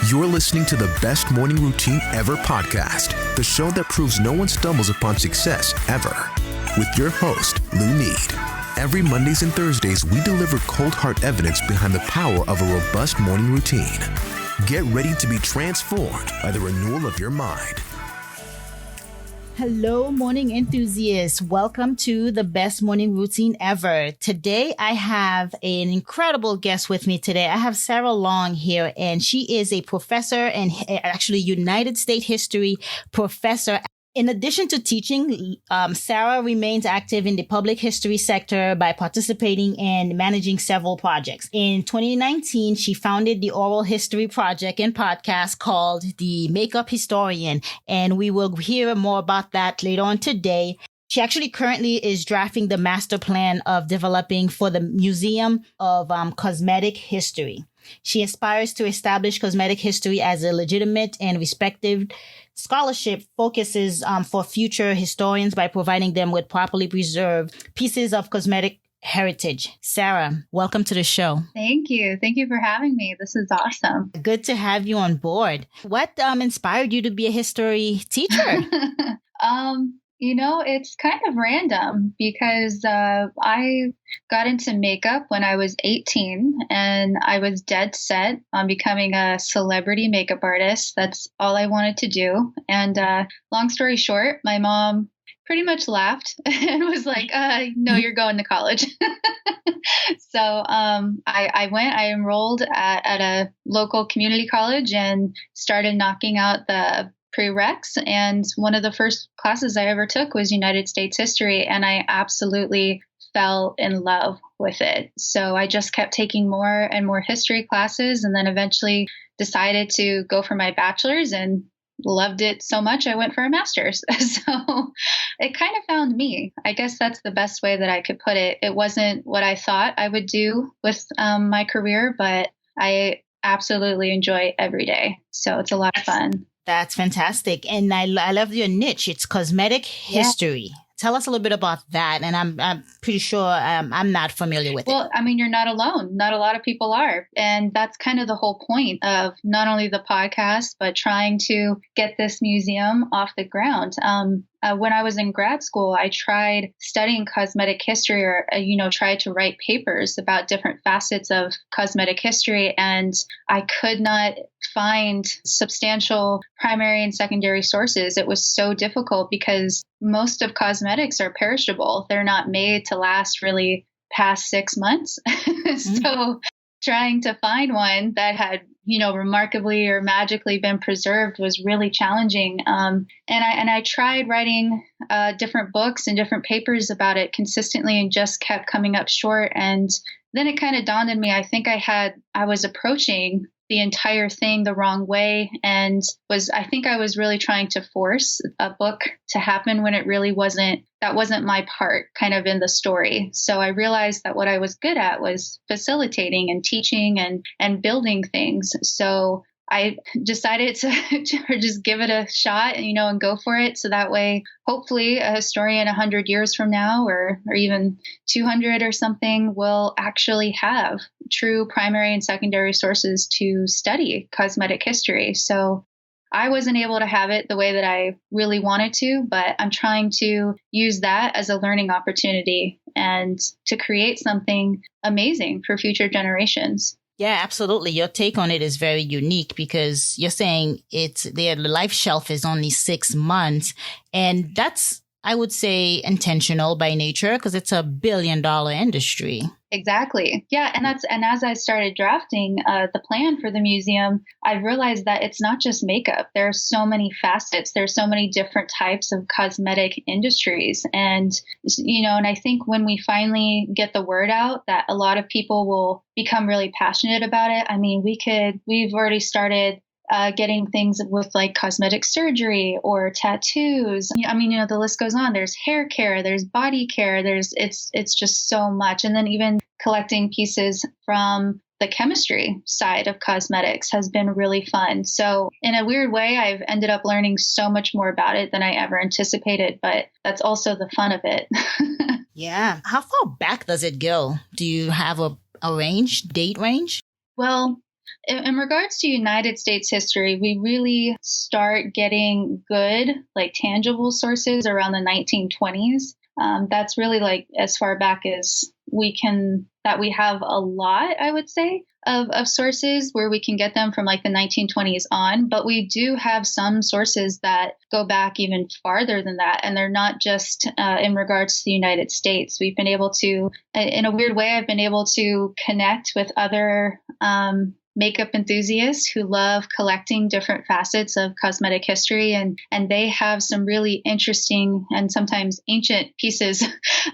You're listening to the Best Morning Routine Ever podcast, the show that proves no one stumbles upon success ever. With your host, Lou Need. Every Mondays and Thursdays, we deliver cold hard evidence behind the power of a robust morning routine. Get ready to be transformed by the renewal of your mind. Hello, morning enthusiasts. Welcome to the Best Morning Routine Ever. Today, I have an incredible guest with me today. I have Sara Long here, and she is a professor and actually United States history professor. In addition to teaching, Sara remains active in the public history sector by participating and managing several projects. In 2019, she founded the oral history project and podcast called The Makeup Historian, and we will hear more about that later on today. She actually currently is drafting the master plan of developing for the Museum of Cosmetic History. She aspires to establish cosmetic history as a legitimate and respected scholarship, focuses for future historians by providing them with properly preserved pieces of cosmetic heritage. Sara, welcome to the show. Thank you. Thank you for having me. This is awesome. Good to have you on board. What inspired you to be a history teacher? It's kind of random because I got into makeup when I was 18 and I was dead set on becoming a celebrity makeup artist. That's all I wanted to do. And long story short, my mom pretty much laughed and was like, no, you're going to college. So I enrolled at a local community college and started knocking out the prereqs, and one of the first classes I ever took was United States history, and I absolutely fell in love with it. So I just kept taking more and more history classes, and then eventually decided to go for my bachelor's and loved it so much I went for a master's. So it kind of found me. I guess that's the best way that I could put it. It wasn't what I thought I would do with my career, but I absolutely enjoy every day. So it's a lot of fun. That's fantastic. And I love your niche. It's cosmetic history. Yeah. Tell us a little bit about that. And I'm pretty sure I'm not familiar with it. Well, I mean, you're not alone. Not a lot of people are. And that's kind of the whole point of not only the podcast, but trying to get this museum off the ground. When I was in grad school, I tried studying cosmetic history or, tried to write papers about different facets of cosmetic history. And I could not find substantial primary and secondary sources. It was so difficult because most of cosmetics are perishable. They're not made to last really past 6 months. So trying to find one that had, remarkably or magically been preserved was really challenging. And I tried writing different books and different papers about it consistently and just kept coming up short. And then it kind of dawned on me, I think I was approaching the entire thing the wrong way, and I think I was really trying to force a book to happen when it really wasn't my part kind of in the story. So I realized that what I was good at was facilitating and teaching and building things. So I decided to just give it a shot, and go for it. So that way, hopefully a historian 100 years from now or even 200 or something will actually have true primary and secondary sources to study cosmetic history. So I wasn't able to have it the way that I really wanted to, but I'm trying to use that as a learning opportunity and to create something amazing for future generations. Yeah, absolutely. Your take on it is very unique because you're saying the life shelf is only 6 months. And that's, I would say, intentional by nature because it's $1 billion industry. Exactly. Yeah. And as I started drafting the plan for the museum, I realized that it's not just makeup. There are so many facets. There's so many different types of cosmetic industries. And I think when we finally get the word out that a lot of people will become really passionate about it. I mean, we've already started getting things with like cosmetic surgery or tattoos. The list goes on. There's hair care, there's body care, it's just so much. And then even collecting pieces from the chemistry side of cosmetics has been really fun. So in a weird way, I've ended up learning so much more about it than I ever anticipated, but that's also the fun of it. Yeah. How far back does it go? Do you have a date range? Well, in regards to United States history, we really start getting good, like tangible sources around the 1920s. That's really like as far back as that we have a lot, I would say, of sources where we can get them from like the 1920s on. But we do have some sources that go back even farther than that. And they're not just in regards to the United States. We've been able to, in a weird way, I've been able to connect with other makeup enthusiasts who love collecting different facets of cosmetic history. And they have some really interesting and sometimes ancient pieces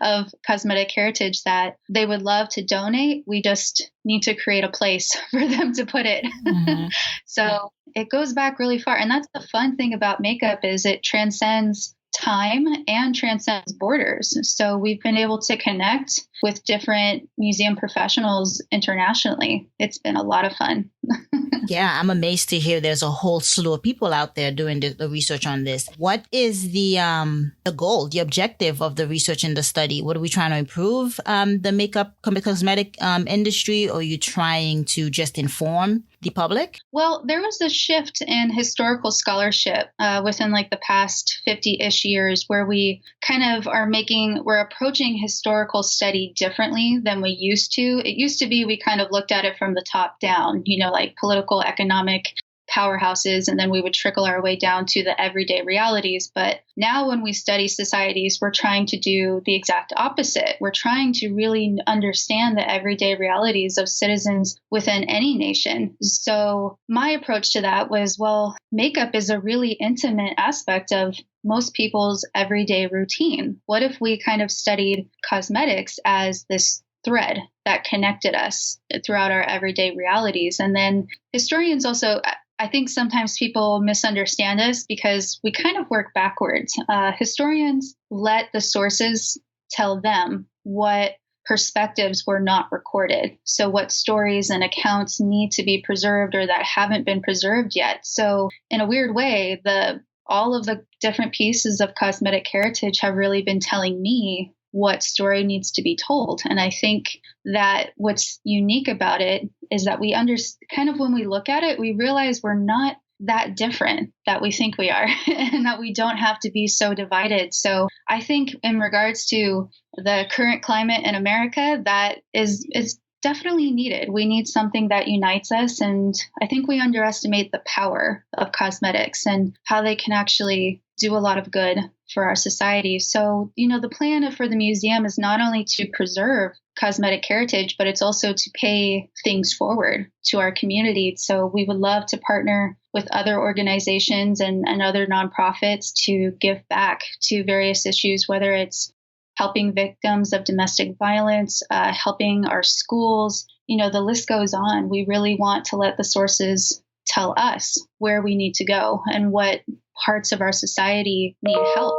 of cosmetic heritage that they would love to donate. We just need to create a place for them to put it. Mm-hmm. So it goes back really far. And that's the fun thing about makeup is it transcends time and transcends borders. So we've been able to connect with different museum professionals internationally. It's been a lot of fun. Yeah, I'm amazed to hear there's a whole slew of people out there doing the research on this. What is the goal, the objective of the research and the study? What are we trying to improve the makeup cosmetic industry, or are you trying to just inform the public? Well, there was a shift in historical scholarship within like the past 50-ish years where we kind of we're approaching historical study differently than we used to. It used to be we kind of looked at it from the top down, like political, economic powerhouses, and then we would trickle our way down to the everyday realities. But now when we study societies, we're trying to do the exact opposite. We're trying to really understand the everyday realities of citizens within any nation. So my approach to that was, well, makeup is a really intimate aspect of most people's everyday routine. What if we kind of studied cosmetics as this thread that connected us throughout our everyday realities? And then historians also, I think sometimes people misunderstand us because we kind of work backwards. Historians let the sources tell them what perspectives were not recorded. So what stories and accounts need to be preserved or that haven't been preserved yet. So in a weird way, all of the different pieces of cosmetic heritage have really been telling me what story needs to be told. And I think that what's unique about it is that we kind of when we look at it, we realize we're not that different that we think we are and that we don't have to be so divided. So I think in regards to the current climate in America, that is definitely needed. We need something that unites us. And I think we underestimate the power of cosmetics and how they can actually do a lot of good for our society. So, the plan for the museum is not only to preserve cosmetic heritage, but it's also to pay things forward to our community. So we would love to partner with other organizations and other nonprofits to give back to various issues, whether it's helping victims of domestic violence, helping our schools, the list goes on. We really want to let the sources tell us where we need to go and what parts of our society need help.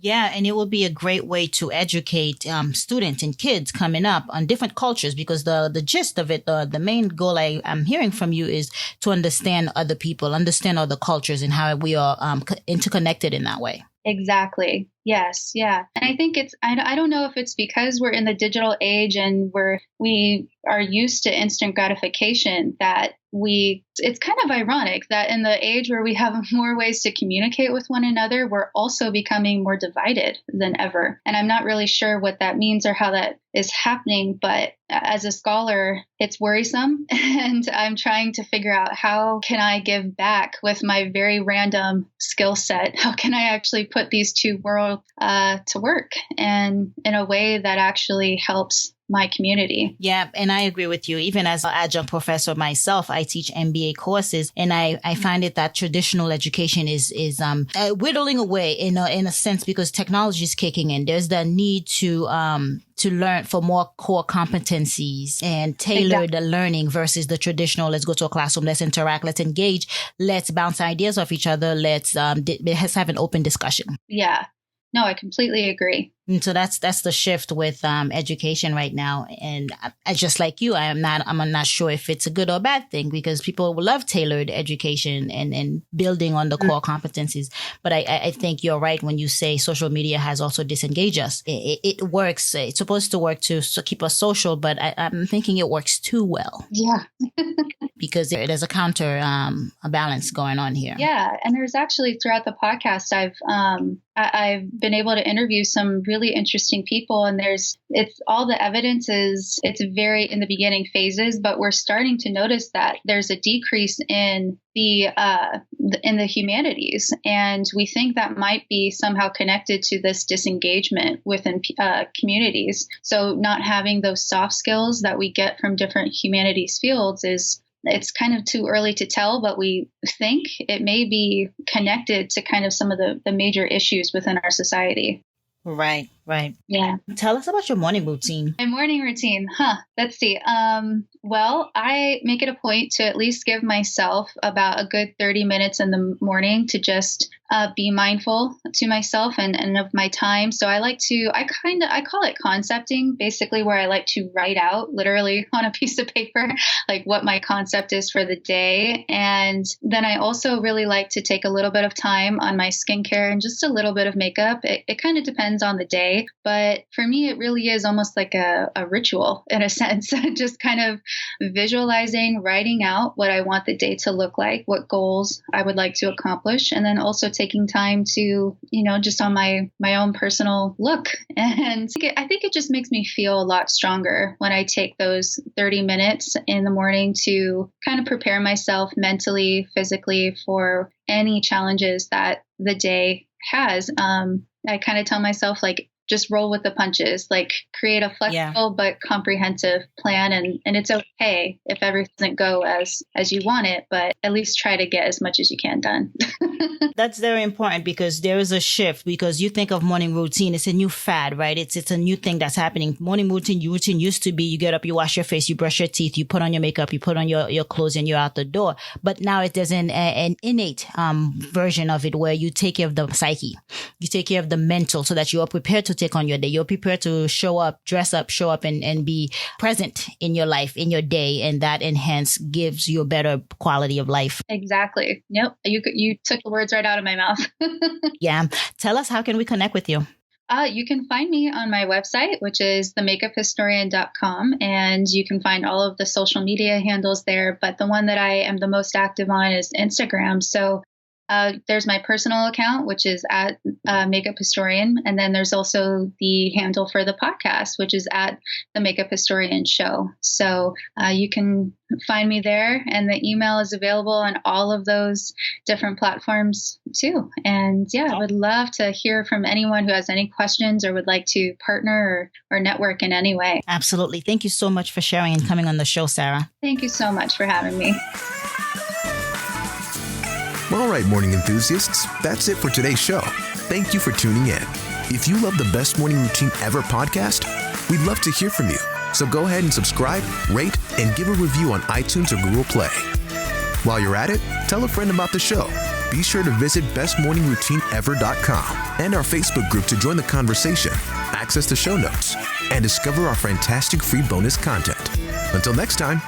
Yeah, and it will be a great way to educate students and kids coming up on different cultures, because the gist of it, the main goal I'm hearing from you is to understand other people, understand other cultures and how we are interconnected in that way. Exactly. Yes. Yeah. And I think I don't know if it's because we're in the digital age and we are used to instant gratification that it's kind of ironic that in the age where we have more ways to communicate with one another, we're also becoming more divided than ever. And I'm not really sure what that means or how that is happening, but as a scholar, it's worrisome. And I'm trying to figure out how can I give back with my very random skill set? How can I actually put these two worlds to work and in a way that actually helps my community. Yeah, and I agree with you. Even as an adjunct professor myself, I teach MBA courses, and I find it that traditional education is whittling away in a sense because technology is kicking in. There's the need to learn for more core competencies and tailor the learning versus the traditional, let's go to a classroom, let's interact, let's engage, let's bounce ideas off each other, let's have an open discussion. Yeah. No, I completely agree. And so that's the shift with education right now. And I just like you, I'm not sure if it's a good or bad thing, because people love tailored education and building on the core competencies. But I think you're right when you say social media has also disengaged us. It works. It's supposed to work to keep us social, but I'm thinking it works too well. Yeah. Because there's a counter a balance going on here. Yeah. And there's actually, throughout the podcast, I've been able to interview some really interesting people, and it's all the evidence it's very in the beginning phases, but we're starting to notice that there's a decrease in the humanities, and we think that might be somehow connected to this disengagement within communities. So not having those soft skills that we get from different humanities fields it's kind of too early to tell, but we think it may be connected to kind of some of the major issues within our society. Right. Yeah. Tell us about your morning routine. My morning routine. Let's see. Well, I make it a point to at least give myself about a good 30 minutes in the morning to just be mindful to myself and of my time. So I call it concepting, basically, where I like to write out literally on a piece of paper, like what my concept is for the day. And then I also really like to take a little bit of time on my skincare and just a little bit of makeup. It kind of depends on the day, but for me, it really is almost like a ritual in a sense, just kind of visualizing, writing out what I want the day to look like, what goals I would like to accomplish, and then also taking time to, just on my own personal look. And I think it just makes me feel a lot stronger when I take those 30 minutes in the morning to kind of prepare myself mentally, physically for any challenges that the day has. I kind of tell myself, like, just roll with the punches, like create a flexible but comprehensive plan. And it's okay if everything doesn't go as you want it, but at least try to get as much as you can done. That's very important, because there is a shift, because you think of morning routine, it's a new fad, right? It's a new thing that's happening. Morning routine used to be you get up, you wash your face, you brush your teeth, you put on your makeup, you put on your clothes, and you're out the door. But now there's an innate version of it where you take care of the psyche, you take care of the mental, so that you are prepared to take on your day. You're prepared to show up and be present in your life, in your day. And that gives you a better quality of life. Exactly. Yep. You took the words right out of my mouth. Yeah. Tell us, how can we connect with you? You can find me on my website, which is themakeuphistorian.com, and you can find all of the social media handles there. But the one that I am the most active on is Instagram. So there's my personal account, which is at Makeup Historian. And then there's also the handle for the podcast, which is at the Makeup Historian Show. So you can find me there, and the email is available on all of those different platforms too. And I would love to hear from anyone who has any questions or would like to partner or network in any way. Absolutely. Thank you so much for sharing and coming on the show, Sara. Thank you so much for having me. All right, morning enthusiasts, that's it for today's show. Thank you for tuning in. If you love the Best Morning Routine Ever podcast, we'd love to hear from you. So go ahead and subscribe, rate, and give a review on iTunes or Google Play. While you're at it, tell a friend about the show. Be sure to visit bestmorningroutineever.com and our Facebook group to join the conversation, access the show notes, and discover our fantastic free bonus content. Until next time,